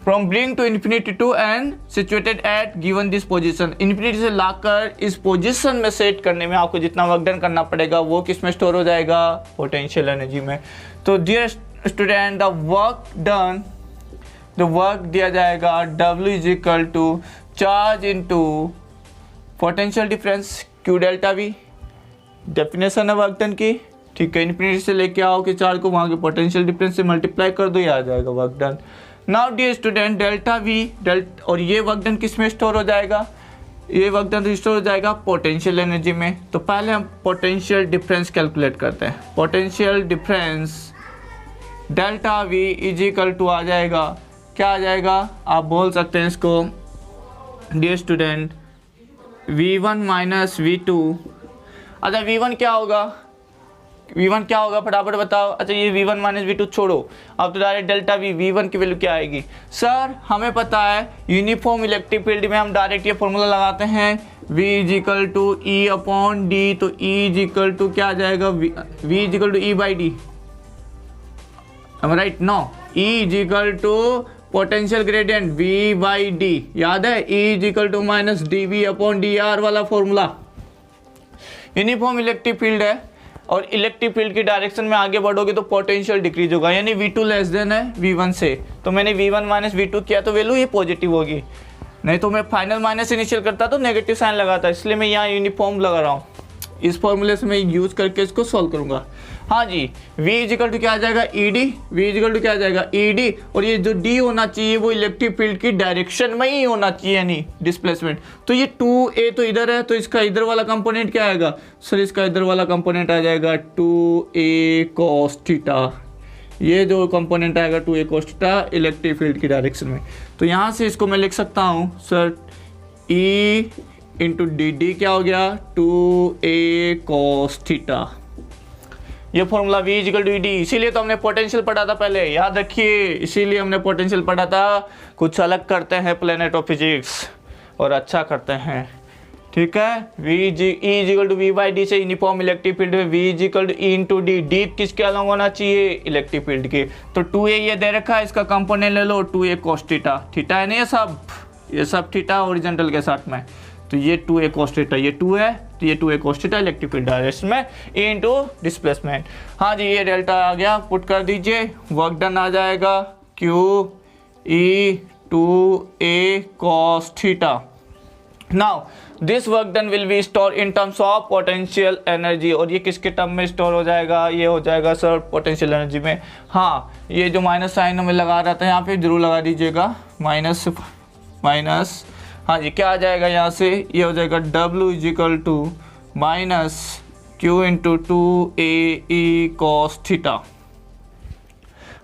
from bring to infinity to end situated at given this position. Infinity से लाकर इस पोजीशन में सेट करने में आपको जितना वर्क डन करना पड़ेगा वो किस में स्टोर हो जाएगा, पोटेंशियल एनर्जी में। तो डियर स्टूडेंट, द वर्क दिया जाएगा W is equal to charge into potential difference Q delta V, definition है वर्क डन की, ठीक है। इन्फिनिटी से लेके आओ कि चार्ज को वहाँ के पोटेंशियल डिफरेंस से मल्टीप्लाई कर दो, ये आ जाएगा work done. Now dear student, delta V और ये वर्क डन किस में स्टोर हो जाएगा, ये वर्क डन स्टोर हो जाएगा पोटेंशियल एनर्जी में। तो पहले हम पोटेंशियल डिफरेंस कैलकुलेट करते हैं। Potential difference delta V is equal to आ जाएगा, क्या आ जाएगा, आप बोल सकते हैं इसको dear student V1 minus V2। अच्छा V1 क्या होगा, V1 क्या होगा फटाफट बताओ। अच्छा ये V1 माइनस V2 छोड़ो, अब तो डायरेक्ट डेल्टा V1 की वैल्यू क्या आएगी सर, हमें पता है यूनिफॉर्म इलेक्ट्रिक फील्ड में हम डायरेक्ट ये फॉर्मूला लगाते हैं V is equal to E upon D। तो E इज इक्वल टू क्या आ जाएगा, V is equal to E by D, right no, E is equal to potential gradient V by D, याद है, E is equal to minus DV upon DR वाला formula. Uniform electric field है और electric field की direction में आगे बढ़ोगे तो पोटेंशियल डिक्रीज होगा, यानी V2 लेस देन है V1 से। तो मैंने V1 माइनस V2 किया तो वैल्यू ये पॉजिटिव होगी, नहीं तो मैं फाइनल माइनस इनिशियल करता तो नेगेटिव साइन लगाता, इसलिए मैं यहाँ यूनिफॉर्म लगा रहा हूँ। इस फॉर्मूले से मैं यूज करके इसको सॉल्व करूंगा। हाँ जी, V इजिकल टू क्या आ जाएगा ED, V इजिकल टू क्या आ जाएगा ED, और ये जो D होना चाहिए वो इलेक्ट्रिक फील्ड की डायरेक्शन में ही होना चाहिए, यानी डिस्प्लेसमेंट। तो ये 2A तो इधर है, तो इसका इधर वाला कंपोनेंट क्या आएगा सर, इसका इधर वाला कंपोनेंट आ जाएगा 2A cos थीटा। ये जो कंपोनेंट आएगा 2A cos theta electric field की डायरेक्शन में। तो यहाँ से इसको मैं लिख सकता हूँ सर E इंटू डी क्या हो गया 2A cos थीटा। ये formula V is equal to D, इसीलिए तो हमने पोटेंशियल पढ़ा था पहले, याद रखिए, इसीलिए हमने पोटेंशियल पढ़ा था। कुछ अलग करते हैं प्लेनेट ऑफ फिजिक्स और अच्छा करते हैं, ठीक है। E is equal to V by D से यूनिफॉर्म इलेक्ट्रिक फील्ड में V is equal to E into D, D किसके अलॉन्ग होना चाहिए इलेक्ट्रिक फील्ड के। तो 2A ये दे रखा है, इसका कंपोनेंट ले लो 2A cos थीटा, थीटा है ना ये सब थीटा ओरिजेंटल के साथ में। तो ये 2A cos थीटा, ये 2 है, तो ये 2A cos theta electric field direction में E इंटू डिस्प्लेसमेंट। हाँ जी, ये डेल्टा आ गया, पुट कर दीजिए, वर्क डन आ जाएगा Q E 2A cos theta. Now this work done will be store in terms of potential energy, और ये किसके टर्म में स्टोर हो जाएगा, ये हो जाएगा सर पोटेंशियल एनर्जी में। हाँ, ये जो माइनस साइन हमें लगा रहा था यहाँ पे जरूर लगा दीजिएगा, माइनस। हाँ जी, क्या आ जाएगा यहाँ से, ये हो जाएगा W is equal to minus Q into 2AE cos theta.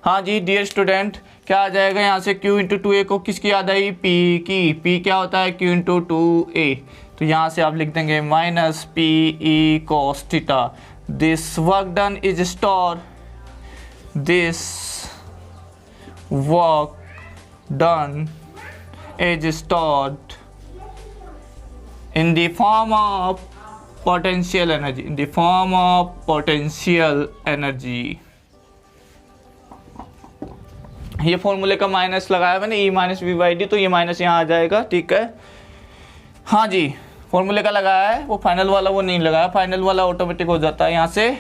हाँ जी डियर स्टूडेंट, क्या आ जाएगा यहाँ से, Q इंटू 2A को किसकी याद आई, P की। P क्या होता है, Q इंटू 2A, तो यहाँ से आप लिख देंगे minus PE cos theta. This work done is store, this work done is stored in the form of potential energy, in the form of potential energy। ये फॉर्मूले का माइनस लगाया मैंने, E minus V by D, तो ये minus यहाँ आ जाएगा, ठीक है। हाँ जी, फॉर्मूले का लगाया है, वो फाइनल वाला वो नहीं लगाया, फाइनल वाला ऑटोमेटिक हो जाता है। यहाँ से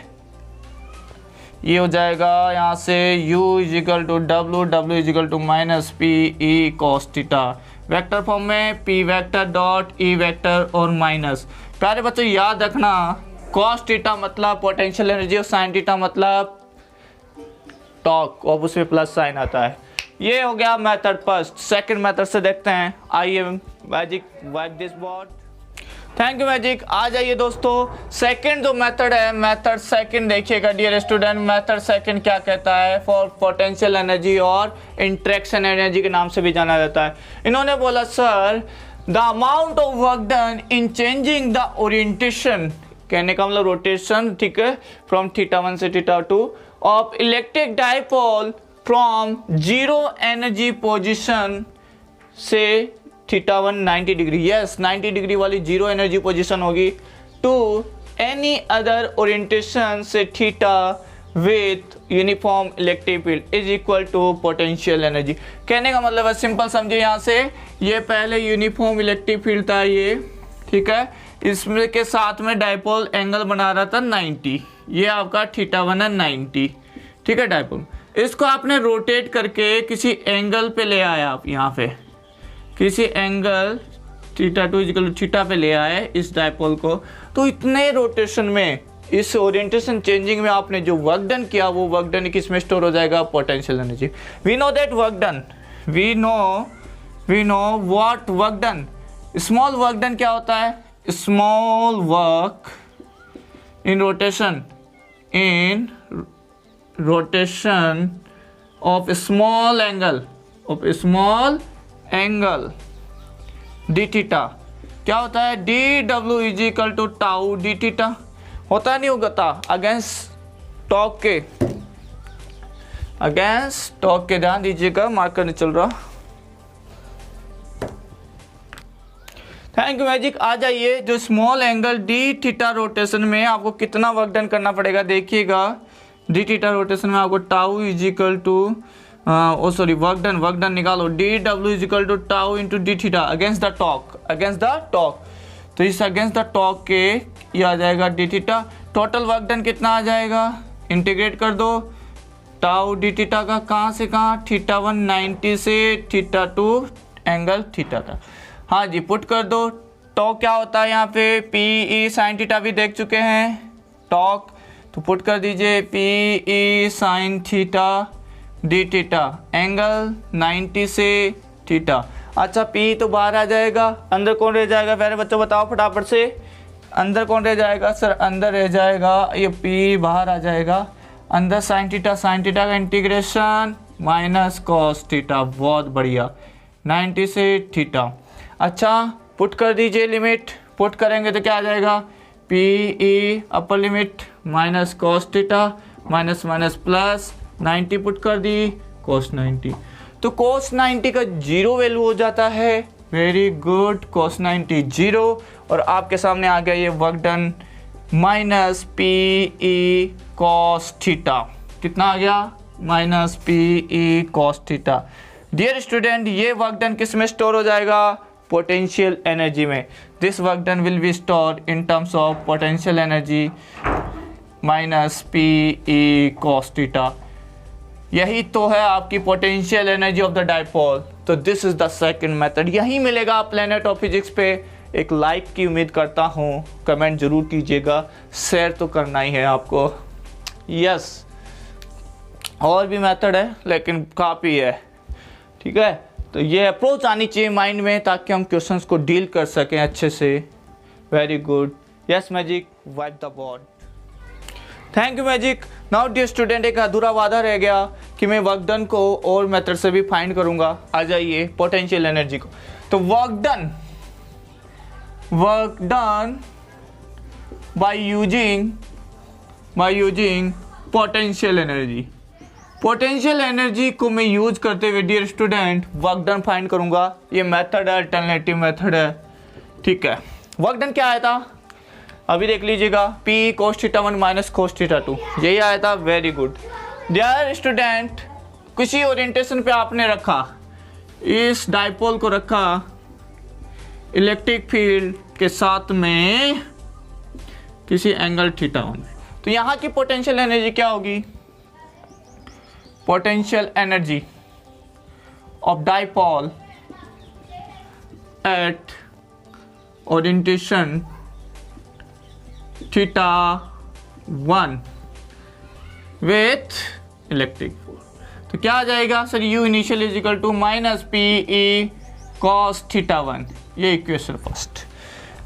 ये हो जाएगा, यहाँ से U is equal to W is equal to minus PE cos theta, vector form में P vector dot E vector और माइनस। प्यारे बच्चों याद रखना, cos थीटा मतलब पोटेंशियल एनर्जी और sin थीटा मतलब टॉर्क, और उसमें प्लस साइन आता है। ये हो गया मेथड फर्स्ट। सेकंड मेथड से देखते हैं, आइए magic wipe this board. Thank you magic. आ जाइए दोस्तों, सेकंड जो मेथड है, मेथड सेकंड देखिएगा डियर स्टूडेंट। मेथड सेकंड क्या कहता है, फॉर पोटेंशियल एनर्जी और इंटरेक्शन एनर्जी के नाम से भी जाना जाता है। इन्होंने बोला sir the amount of work done in changing the orientation, कहने का मतलब रोटेशन, ठीक है, फ्रॉम थीटा 1 से theta 2 of electric dipole from zero energy position से थीटा 1 90 डिग्री, यस 90 डिग्री वाली जीरो एनर्जी पोजीशन होगी, टू एनी अदर ओरिएंटेशन से theta with uniform electric field is equal to potential energy. कहने का मतलब है, simple समझिए, यहाँ से ये पहले यूनिफॉर्म इलेक्ट्रिक फील्ड था ये, ठीक है, इसमें के साथ में डाइपोल एंगल बना रहा था 90, ये आपका थीटा 1 है 90, ठीक है डाइपोल। इसको आपने रोटेट करके किसी एंगल पे ले आया, आप यहाँ पे किसी angle theta 2 equal to theta पे ले आए इस डाइपोल को, तो इतने रोटेशन में, इस ओरिएंटेशन चेंजिंग में आपने जो वर्क डन किया, वो वर्क डन किस में स्टोर हो जाएगा, potential energy. We know that work done, we know what work done. Small work done क्या होता है, small work in rotation of small angle D theta क्या होता है, D W is equal to tau D theta, होता नहीं होता, against talk के ध्यान दीजिएगा, मार्कर नहीं चल रहा। Thank you magic. आ जाइए, जो small angle D theta rotation में आपको कितना वर्क डन करना पड़ेगा, देखिएगा डी थीटा रोटेशन में आपको tau is equal to work done निकालो, d W is equal to tau into d theta against the torque. तो इस अगेंस्ट द टॉक के ये आ जाएगा d theta. Total work done कितना आ जाएगा, इंटीग्रेट कर दो, टाउ डी थीटा का कहाँ से कहाँ, थीटा 1 90 से थीटा 2 एंगल थीटा था। हाँ जी, पुट कर दो, टॉक क्या होता है यहाँ पे, पी ई साइन थीटा भी देख चुके हैं टॉक, तो पुट कर दीजिए P E sine theta D theta, angle 90 से थीटा। अच्छा पी तो बाहर आ जाएगा, अंदर कौन रह जाएगा प्यारे बच्चों बताओ फटाफट से, अंदर कौन रह जाएगा सर, अंदर रह जाएगा ये पी बाहर आ जाएगा, अंदर साइन थीटा का इंटीग्रेशन माइनस कॉस थीटा, बहुत बढ़िया 90 से थीटा। अच्छा पुट कर दीजिए लिमिट, पुट करेंगे तो क्या आ जाएगा, पी ई अपर limit minus cos theta minus minus plus 90 put कर दी कोस 90, तो कोस 90 का 0 वैल्यू हो जाता है, वेरी गुड, कोस 90 0, और आपके सामने आ गया ये work done minus P E cos theta, कितना आ गया minus P E cos theta. Dear student ये वर्क डन किस में स्टोर हो जाएगा, पोटेंशियल एनर्जी में, this work done will be store in terms of potential energy minus P E cos theta, यही तो है आपकी potential energy of the dipole. तो this is the second method, यही मिलेगा प्लेनेट ऑफ फिजिक्स पे। एक लाइक की उम्मीद करता हूँ, कमेंट जरूर कीजिएगा, शेयर तो करना ही है आपको। यस और भी मेथड है लेकिन काफ़ी है, ठीक है, तो ये अप्रोच आनी चाहिए माइंड में ताकि हम क्वेश्चंस को डील कर सकें अच्छे से। Very good, yes magic, wipe the board, thank you magic. Now dear student एक अधूरा वादा रह गया कि मैं वर्क डन को और मेथड से भी फाइंड करूंगा। आ जाइए पोटेंशियल एनर्जी को, तो work done by using potential energy, potential energy को मैं यूज करते हुए dear student work done find करूंगा। ये मेथड है, अल्टरनेटिव मेथड है, ठीक है। वर्क डन क्या आया था अभी देख लीजिएगा, P cos theta 1 minus cos theta 2, यही आया था, वेरी गुड। डियर स्टूडेंट किसी ओरिएंटेशन पे आपने रखा, इस डाइपोल को रखा इलेक्ट्रिक फील्ड के साथ में किसी एंगल थीटा 1, तो यहाँ की पोटेंशियल एनर्जी क्या होगी, potential energy of dipole at orientation theta 1 with electric force, तो क्या आ जाएगा sir, U initial is equal to minus P E cos theta 1, ये इक्वेशन फर्स्ट।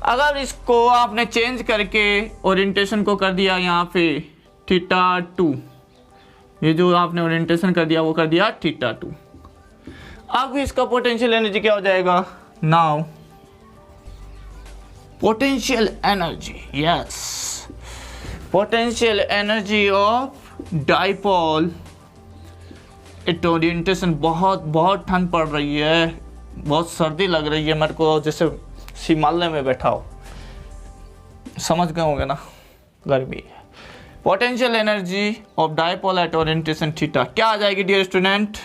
अगर इसको आपने चेंज करके ओरिएंटेशन को कर दिया यहाँ पे थीटा 2, ये जो आपने ओरिएंटेशन कर दिया वो कर दिया थीटा 2, अब इसका पोटेंशियल एनर्जी क्या हो जाएगा, now potential energy, yes potential energy of dipole at orientation, बहुत ठंड पड़ रही है, बहुत सर्दी लग रही है मेरे को, जैसे हिमालय में बैठा हो, समझ गए होंगे ना, गर्मी है। Potential energy of dipole at orientation theta क्या आ जाएगी dear student,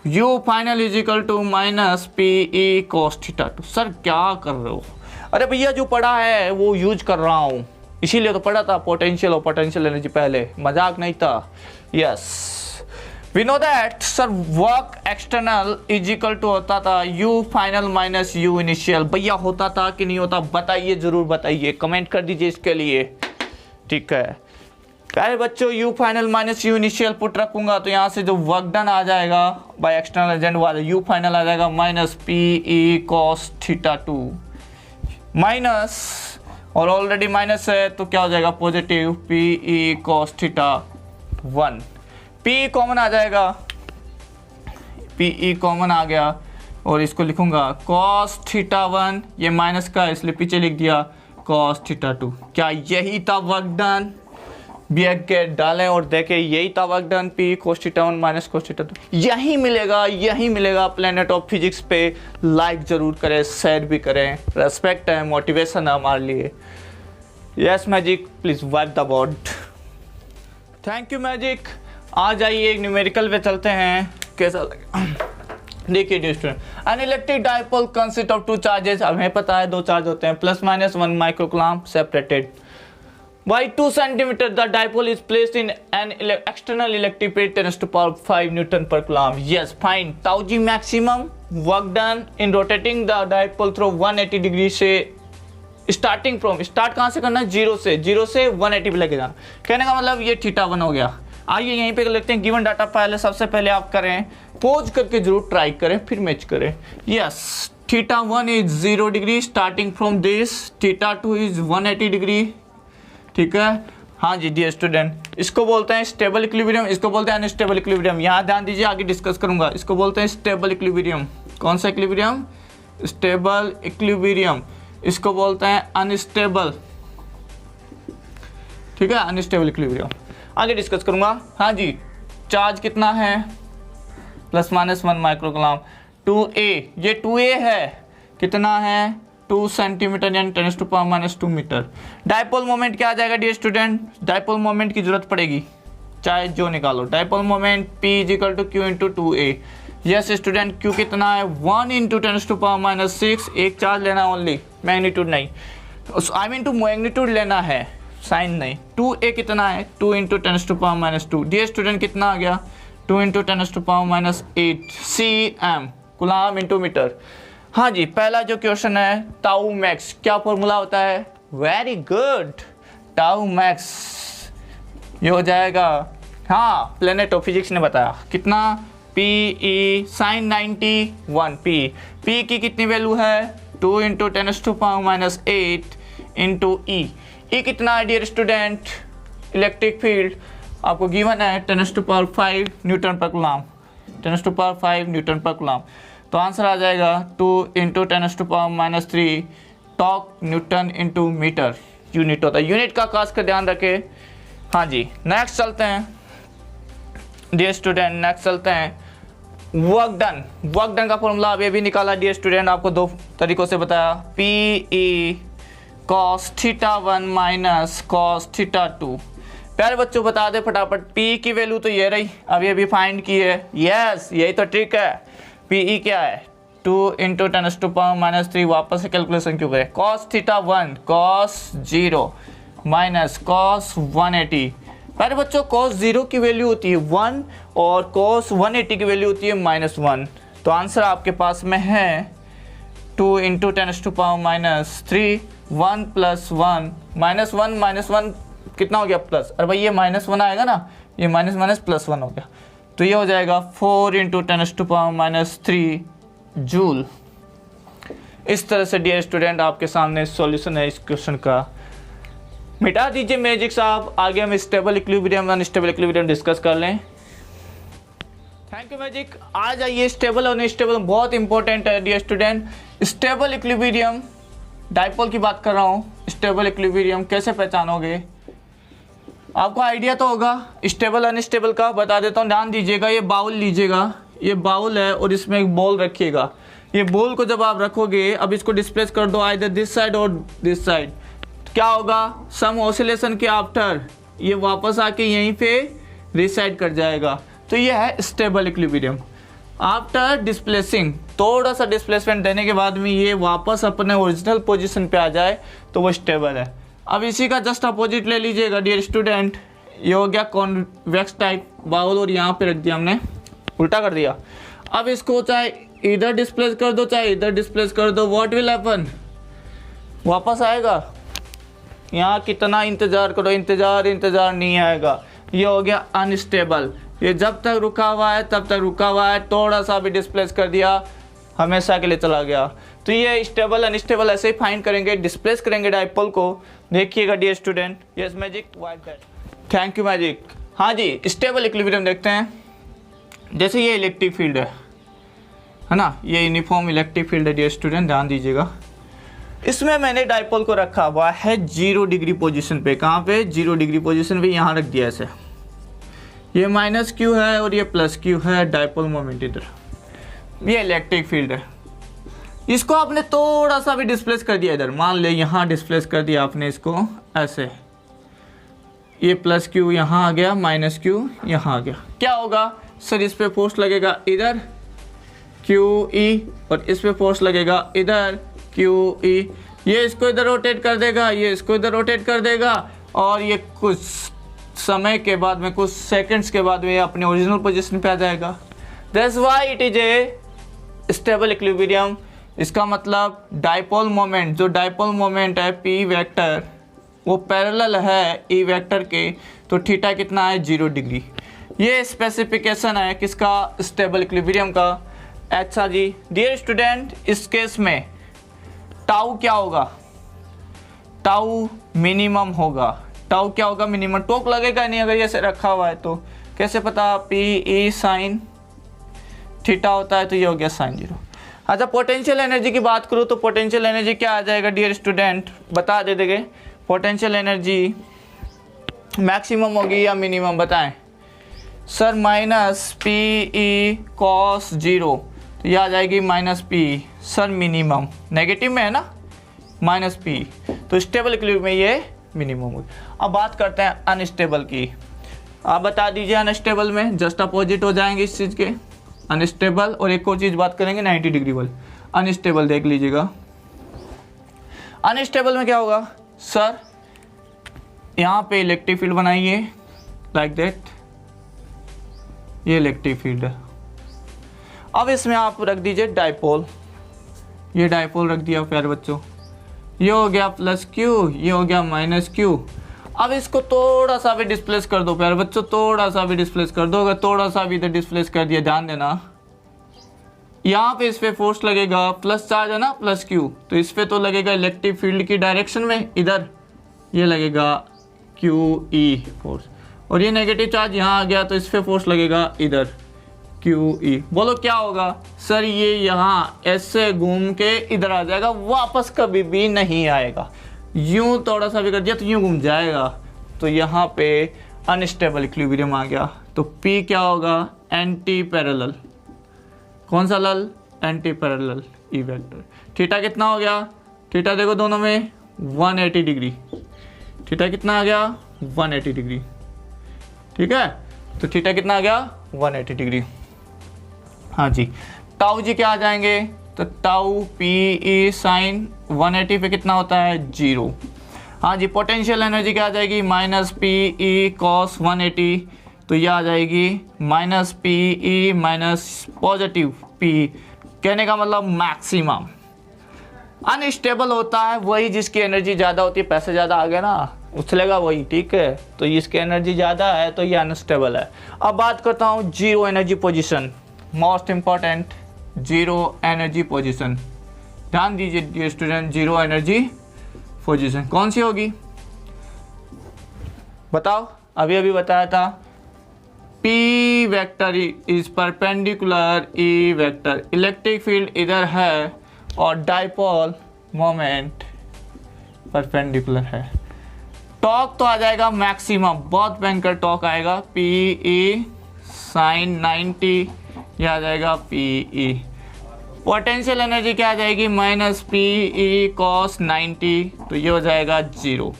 U final is equal to minus P E cos theta 2। Sir क्या कर रहे हो, अरे भैया जो पढ़ा है वो यूज कर रहा हूँ, इसीलिए तो पढ़ा था पोटेंशियल और पोटेंशियल एनर्जी पहले, मजाक नहीं था। Yes we know that sir work external is equal to होता था U final minus U initial, भैया होता था कि नहीं होता, बताइए, जरूर बताइए, कमेंट कर दीजिए इसके लिए, ठीक है प्यारे बच्चों। U final minus U initial put रखूंगा तो यहाँ से जो वर्क डन आ जाएगा बाय एक्सटर्नल एजेंट वाला, यू फाइनल आ जाएगा minus P E cos theta 2 minus, और ऑलरेडी माइनस है तो क्या हो जाएगा positive P E cos theta 1, P common आ जाएगा, पी ई कॉमन आ गया, और इसको लिखूंगा कॉस थीटा 1, ये माइनस का इसलिए पीछे लिख दिया कॉस थीटा 2। क्या यही था वर्क डन, ब्रैकेट डालें और देखें यही था work done, P cos theta 1 minus cos theta 2, यही मिलेगा प्लेनेट ऑफ फिजिक्स पे। लाइक जरूर करें, शेयर भी करें, रेस्पेक्ट है, मोटिवेशन है हमारे लिए। Yes magic please wipe the board, thank you magic. आ जाइए एक न्यूमेरिकल पे चलते हैं, कैसा लगा देखिए dear student, an electric dipole consist of 2 charges, हमें पता है 2 चार्ज होते हैं, plus minus 1 microcoulomb separated, By 2 centimeter, the dipole is placed in an external electric field 10 to power 5 Newton per coulomb. Yes, fine. Tau g maximum work done in rotating the dipole through 180 degree से starting from, start कहाँ से करना है, zero से 180 पे लेके जाना। कहने का मतलब ये θ1 हो गया। आइए यहीं पे लिखते हैं गिवन डाटा। पहले सबसे पहले आप करें पोज करके जरूर ट्राई करें, फिर मैच करें। Yes, θ1 is 0 degree starting from this, θ2 is 180 degree. ठीक है, हाँ जी डियर स्टूडेंट, इसको बोलते हैं स्टेबल इक्विलिब्रियम, इसको बोलते हैं अनस्टेबल इक्विलिब्रियम। यहाँ ध्यान दीजिए, आगे डिस्कस करूंगा। इसको बोलते हैं स्टेबल इक्विलिब्रियम। कौन सा इक्विलिब्रियम? Stable equilibrium. इसको बोलते हैं अनस्टेबल। ठीक है, अनस्टेबल इक्विलिब्रियम आगे डिस्कस करूंगा। हाँ जी, चार्ज कितना है? ±1 माइक्रोकूलम। 2a, ये 2a है, कितना है? 2 सेंटीमीटर यानी 10⁻⁻2 मीटर। डायपोल मोमेंट क्या आ जाएगा डियर स्टूडेंट? डायपोल मोमेंट की जरूरत पड़ेगी, चाहे जो निकालो। Dipole moment P = Q × 2a। Yes student, Q कितना है? 1 × 10⁻⁶। एक चार्ज लेना ओनली, मैग्नीट्यूड नहीं, आई मीन टू मैग्नीट्यूड लेना है, साइन नहीं। 2a कितना है? 2 × 10⁻²। डियर स्टूडेंट कितना आ गया? 2 × 10⁻8 cm, कूलम × मीटर। हाँ जी, पहला जो क्वेश्चन है टाउ मैक्स, क्या फॉर्मूला होता है? वेरी गुड, टाउ मैक्स ये हो जाएगा, हाँ प्लेनेट ऑफ फिजिक्स ने बताया कितना? PE sin 91 P की कितनी वैल्यू है? 2 × 10⁻8 × E कितना है डियर स्टूडेंट? इलेक्ट्रिक फील्ड आपको गिवन है 10⁵ न्यूटन पर कूलम, 10⁵ न्यूटन पर कूलम। तो आंसर आ जाएगा 2 × 10⁻³ टॉक न्यूटन × मीटर। यूनिट होता है, यूनिट का खास कर ध्यान रखें। हाँ जी, नेक्स्ट चलते हैं डियर स्टूडेंट, नेक्स्ट चलते हैं वर्क डन। वर्क डन का फॉर्मूला अभी भी निकाला डियर स्टूडेंट, आपको दो तरीकों से बताया। PE cos θ1 - cos θ2। प्यारे बच्चों बता दे फटाफट, P की वैल्यू तो ये रही, अभी फाइंड की है। यस, यही तो ट्रिक है। PE क्या है? 2 × 10⁻³ वापस से कैलकुलेशन क्यों करें? cos θ1 cos 0 - cos 180। प्यारे बच्चों, cos 0 की वैल्यू होती है 1 और cos 180 की वैल्यू होती है -1। तो आंसर आपके पास में है 2 × 10⁻³ 1 + 1 -1 कितना हो गया? प्लस। अरे भाई ये -1 आएगा ना, ये माइनस प्लस 1 हो गया, तो ये हो जाएगा 4 × 10⁻³ जूल। इस तरह से डियर स्टूडेंट आपके सामने सॉल्यूशन है इस क्वेश्चन का। मिटा दीजिए मैजिक साहब, आगे हम stable equilibrium unstable equilibrium discuss कर लें। Thank you magic. आ जाइए, स्टेबल और अनस्टेबल बहुत इंपॉर्टेंट है dear student. Stable equilibrium, dipole की बात कर रहा हूँ। स्टेबल इक्विलिब्रियम कैसे पहचानोगे? आपको आइडिया तो होगा स्टेबल अनस्टेबल का, बता देता हूँ, ध्यान दीजिएगा। ये बाउल लीजिएगा, ये बाउल है और इसमें एक बॉल रखिएगा। ये बॉल को जब आप रखोगे, अब इसको डिस्प्लेस कर दो आइदर दिस साइड और दिस साइड, क्या होगा? सम ऑसिलेशन के आफ्टर ये वापस आके यहीं पे रिसाइड कर जाएगा। तो ये है स्टेबल इक्विलिब्रियम। आफ्टर डिस्प्लेसिंग, थोड़ा सा डिस्प्लेसमेंट देने के बाद में ये वापस अपने ओरिजिनल पोजीशन पे आ जाए तो वो स्टेबल है। अब इसी का जस्ट अपोजिट ले लीजिएगा डियर स्टूडेंट, ये हो गया कॉन्वेक्स टाइप बाउल और यहाँ पे रख दिया हमने, उल्टा कर दिया। अब इसको चाहे इधर डिस्प्लेस कर दो चाहे इधर डिस्प्लेस कर दो, व्हाट विल हैपन? वापस आएगा। यहाँ कितना इंतजार करो, इंतजार नहीं आएगा। ये हो गया अनस्टेबल। ये जब तक रुका हुआ है तब तक रुका हुआ है, थोड़ा सा भी डिस्प्लेस कर दिया हमेशा के लिए चला गया। तो ये स्टेबल अनस्टेबल ऐसे ही फाइंड करेंगे, डिस्प्लेस करेंगे डायपोल को। देखिएगा dear student. Yes magic, wipe that, thank you magic. हाँ जी, स्टेबल इक्विलिब्रियम देखते हैं। जैसे ये इलेक्ट्रिक फील्ड है ना, ये यूनिफॉर्म इलेक्ट्रिक फील्ड है डियर स्टूडेंट, ध्यान दीजिएगा। इसमें मैंने डायपोल को रखा हुआ है 0 डिग्री पोजीशन पे। कहाँ पे? 0 डिग्री पोजीशन पे, यहाँ रख दिया ऐसे। ये -Q है और ये +Q है, डायपोल मोमेंट इधर। ये इलेक्ट्रिक फील्ड है। इसको आपने थोड़ा सा भी डिस्प्लेस कर दिया इधर, मान ले यहाँ डिस्प्लेस कर दिया आपने इसको ऐसे, ये +Q यहाँ आ गया, -Q यहाँ आ गया, क्या होगा सर? इस पे फोर्स लगेगा इधर QE और इस पे फोर्स लगेगा इधर QE। ये इसको इधर रोटेट कर देगा, ये इसको इधर रोटेट कर देगा और ये कुछ समय के बाद में, कुछ सेकंड्स के बाद में ये अपने ओरिजिनल पोजीशन पे आ जाएगा। That's why it is a stable equilibrium. इसका मतलब डाइपोल मोमेंट, जो डाइपोल मोमेंट है पी वेक्टर, वो पैरेलल है ई वेक्टर के, तो थीटा कितना है 0 डिग्री। ये स्पेसिफिकेशन है किसका, स्टेबल इक्विलिब्रियम का। अच्छा जी डियर स्टूडेंट, इस केस में टाउ क्या होगा, टाउ मिनिमम होगा। टाउ क्या होगा, मिनिमम। टोक लगेगा नहीं अगर ये ऐसे रखा हुआ है तो, कैसे पता, पी ई साइन थीटा होता है तो ये हो गया साइन 0। अच्छा पोटेंशियल एनर्जी की बात करूँ तो पोटेंशियल एनर्जी क्या आ जाएगा डियर स्टूडेंट, बता दे देंगे। पोटेंशियल एनर्जी मैक्सिमम होगी या मिनिमम, बताएं sir. Minus P E cos 0, तो ये आ जाएगी minus P. Sir minimum, negative में है ना, माइनस पी, तो स्टेबल इक्विलिब्रियम में ये मिनिमम होगी। अब बात करते हैं अनस्टेबल की। आप बता दीजिए अनस्टेबल में, जस्ट अपोजिट हो जाएंगे इस चीज़ के, अनस्टेबल। और एक और चीज़ बात करेंगे 90 डिग्री वाली। अनस्टेबल देख लीजिएगा, अनस्टेबल में क्या होगा सर, यहाँ पे इलेक्ट्रिक फील्ड बनाइए लाइक दैट, ये इलेक्ट्रिक फील्ड है। अब इसमें आप रख दीजिए डाइपोल, ये डाइपोल रख दिया प्यारे बच्चों, ये हो गया प्लस क्यू, ये हो गया माइनस क्यू। अब इसको थोड़ा सा भी डिस्प्लेस कर दो प्यारे बच्चों, थोड़ा सा भी डिस्प्लेस कर दो। अगर थोड़ा सा भी इधर डिस्प्लेस कर दिया, ध्यान देना यहाँ पे इस पे फोर्स लगेगा, प्लस चार्ज है ना प्लस क्यू, तो इस पे तो लगेगा इलेक्ट्रिक फील्ड की डायरेक्शन में, इधर ये लगेगा क्यू ई फोर्स। और ये नेगेटिव चार्ज यहाँ आ गया तो इस पे फोर्स लगेगा इधर क्यू ई। बोलो क्या होगा सर, ये यहाँ ऐसे घूम के इधर आ जाएगा, वापस कभी भी नहीं आएगा। यूं थोड़ा सा भी कर दिया तो यूं घूम जाएगा, तो यहाँ पे अनस्टेबल इक्विलिब्रियम आ गया। तो P क्या होगा, एंटी पैरेलल। कौन सा लल, anti parallel E vector. Theta कितना हो गया, थीटा देखो दोनों में 180 डिग्री। थीटा कितना आ गया 180 डिग्री, ठीक है। तो थीटा कितना आ गया 180 डिग्री। हाँ जी, टाउ जी क्या आ जाएंगे, तो टाउ पी ई साइन 180 पे कितना होता है 0। हाँ जी, पोटेंशियल एनर्जी क्या आ जाएगी, माइनस पी ई कॉस 180, तो ये आ जाएगी minus P E minus positive P, कहने का मतलब मैक्सिमम। अनस्टेबल होता है वही जिसकी एनर्जी ज़्यादा होती है, पैसे ज़्यादा आ गए ना, उछलेगा वही, ठीक है। तो इसकी एनर्जी ज़्यादा है तो ये अनस्टेबल है। अब बात करता हूँ zero energy position, most important, zero energy position. ध्यान दीजिए dear student, zero energy position कौन सी होगी, बताओ। अभी बताया था, P vector is perpendicular E vector, electric field इधर है और डाइपोल मोमेंट परपेंडिकुलर है। टॉर्क तो आ जाएगा मैक्सिमम, बहुत भयंकर टॉर्क आएगा, PE साइन 90, यह आ जाएगा PE। पोटेंशियल एनर्जी क्या आ जाएगी, माइनस PE कॉस 90, तो ये हो जाएगा 0।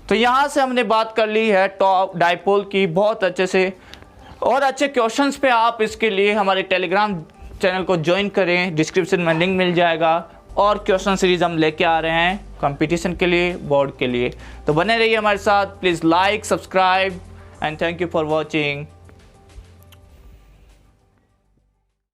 तो यहाँ से हमने बात कर ली है टॉप डाइपोल की बहुत अच्छे से। और अच्छे क्वेश्चंस पे आप इसके लिए हमारे टेलीग्राम चैनल को ज्वाइन करें, डिस्क्रिप्शन में लिंक मिल जाएगा। और क्वेश्चन सीरीज हम लेके आ रहे हैं कंपटीशन के लिए, बोर्ड के लिए, तो बने रहिए हमारे साथ। Please like, subscribe and thank you for watching.